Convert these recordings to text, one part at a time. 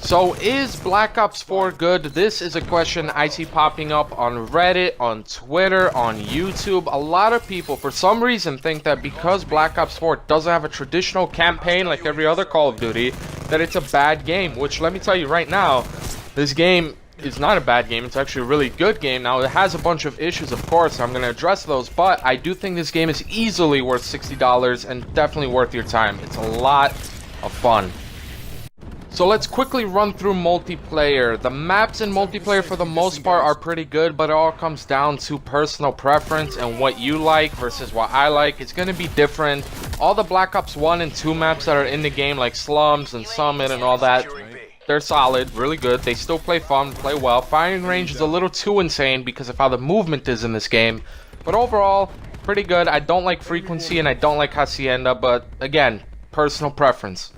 So is Black Ops 4 good? This is a question I see popping up on Reddit, on Twitter, on YouTube. A lot of people, for some reason, think that because Black Ops 4 doesn't have a traditional campaign like every other Call of Duty, that it's a bad game. Which, let me tell you right now, this game is not a bad game. It's actually a really good game. Now, it has a bunch of issues, of course. I'm going to address those, but I do think this game is easily worth $60 and definitely worth your time. It's a lot of fun. So let's quickly run through multiplayer. The maps in multiplayer for the most part are pretty good, but it all comes down to personal preference and what you like versus what I like. It's going to be different. All the Black Ops 1 and 2 maps that are in the game, like Slums and Summit and all that, they're solid, really good. They still play fun, play well. Firing range is a little too insane because of how the movement is in this game. But overall, pretty good. I don't like Frequency and I don't like Hacienda, but again, personal preference.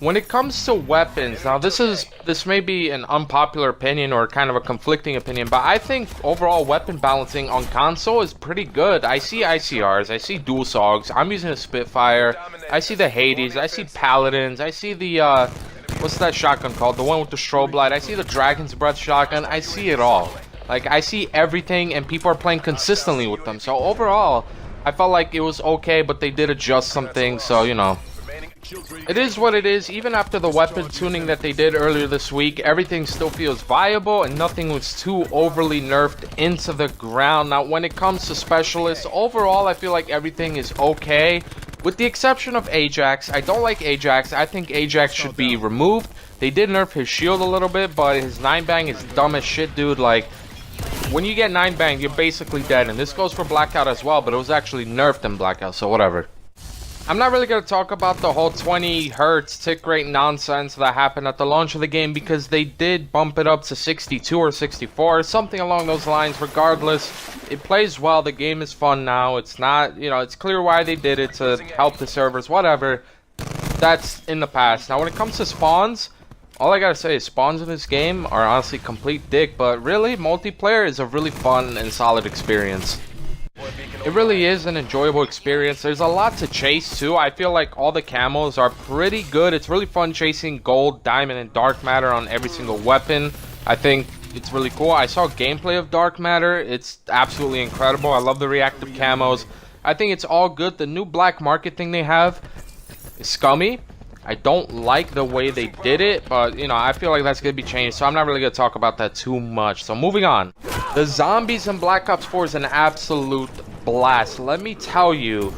When it comes to weapons, now this may be an unpopular opinion or kind of a conflicting opinion, but I think overall weapon balancing on console is pretty good. I see ICRs, I see dual SOGs, I'm using a Spitfire, I see the Hades, I see Paladins, I see the what's that shotgun called? The one with the strobe light. I see the Dragon's Breath shotgun. I see it all. Like, I see everything, and people are playing consistently with them. So overall, I felt like it was okay, but they did adjust some things, so you know. It is what it is. Even after the weapon tuning that they did earlier this week, everything still feels viable and nothing was too overly nerfed into the ground. Now, when it comes to specialists, overall I feel like everything is okay. With the exception of Ajax. I don't like Ajax. I think Ajax should be removed. They did nerf his shield a little bit, but his 9-bang is dumb as shit, dude. Like, when you get 9-bang, you're basically dead. And this goes for Blackout as well, but it was actually nerfed in Blackout, so whatever. I'm not really going to talk about the whole 20 hertz tick rate nonsense that happened at the launch of the game because they did bump it up to 62 or 64, something along those lines. Regardless, it plays well. The game is fun now. It's not, you know, it's clear why they did it to help the servers, whatever. That's in the past. Now, when it comes to spawns, all I gotta say is spawns in this game are honestly complete dick, but really, multiplayer is a really fun and solid experience. It really is an enjoyable experience. There's a lot to chase too. I feel like all the camos are pretty good. It's really fun chasing gold, diamond, and dark matter on every single weapon. I think it's really cool. I saw gameplay of dark matter. It's absolutely incredible. I love the reactive camos. I think it's all good. The new black market thing they have is scummy. I don't like the way they did it, but you know, I feel like that's gonna be changed, so I'm not really gonna talk about that too much. So moving on. The zombies in Black Ops 4 is an absolute blast. Let me tell you,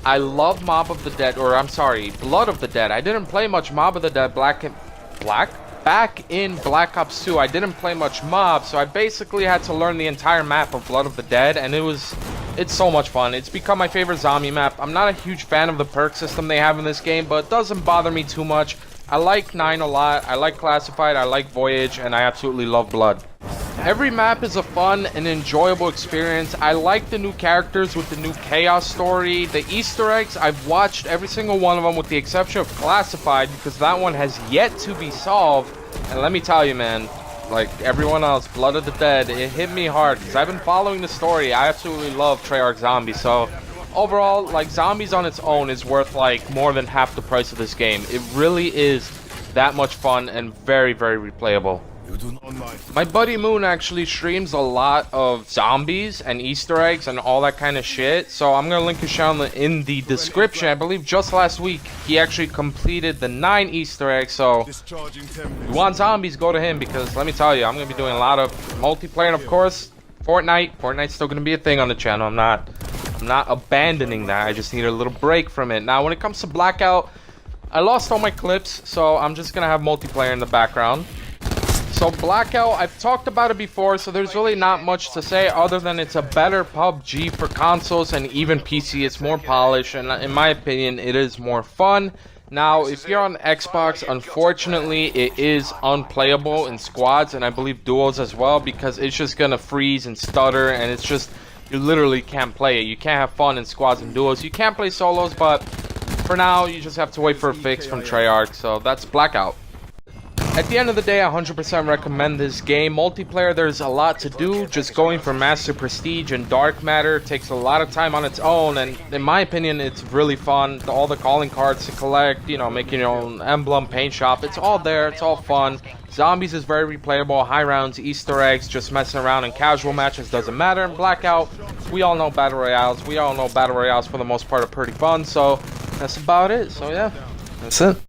I love Mob of the Dead, or I'm sorry, Blood of the Dead. I didn't play much Mob of the Dead back in Black Ops 2. I didn't play much Mob, so I basically had to learn the entire map of Blood of the Dead, and it's so much fun. It's become my favorite zombie map. I'm not a huge fan of the perk system they have in this game, but it doesn't bother me too much. I like 9 a lot. I like Classified. I like Voyage, and I absolutely love Blood. Every map is a fun and enjoyable experience. I like the new characters with the new Chaos story. The Easter eggs, I've watched every single one of them with the exception of Classified because that one has yet to be solved. And let me tell you, man, like everyone else, Blood of the Dead, it hit me hard because I've been following the story. I absolutely love Treyarch Zombies. So overall, like, Zombies on its own is worth like more than half the price of this game. It really is that much fun and very, very replayable. My buddy Moon actually streams a lot of zombies and Easter eggs and all that kind of shit, so I'm gonna link his channel in the description. I believe just last week he actually completed the 9 Easter eggs, so if you want zombies, go to him, because let me tell you, I'm gonna be doing a lot of multiplayer, and of course Fortnite's still gonna be a thing on the channel. I'm not abandoning that. I just need a little break from it. Now when it comes to Blackout, I lost all my clips, so I'm just gonna have multiplayer in the background. So Blackout, I've talked about it before, so there's really not much to say other than it's a better PUBG for consoles and even PC. It's more polished, and in my opinion, it is more fun. Now, if you're on Xbox, unfortunately, it is unplayable in squads, and I believe duos as well, because it's just gonna freeze and stutter, and it's just, you literally can't play it. You can't have fun in squads and duos. You can play solos, but for now, you just have to wait for a fix from Treyarch, so that's Blackout. At the end of the day, I 100% recommend this game. Multiplayer, there's a lot to do. Just going for Master Prestige and Dark Matter takes a lot of time on its own, and in my opinion, it's really fun. All the calling cards to collect, you know, making your own emblem, paint shop, it's all there, it's all fun. Zombies is very replayable, high rounds, Easter eggs, just messing around in casual matches doesn't matter. And Blackout, we all know Battle Royales. We all know Battle Royales for the most part are pretty fun, so that's about it. So yeah, that's it.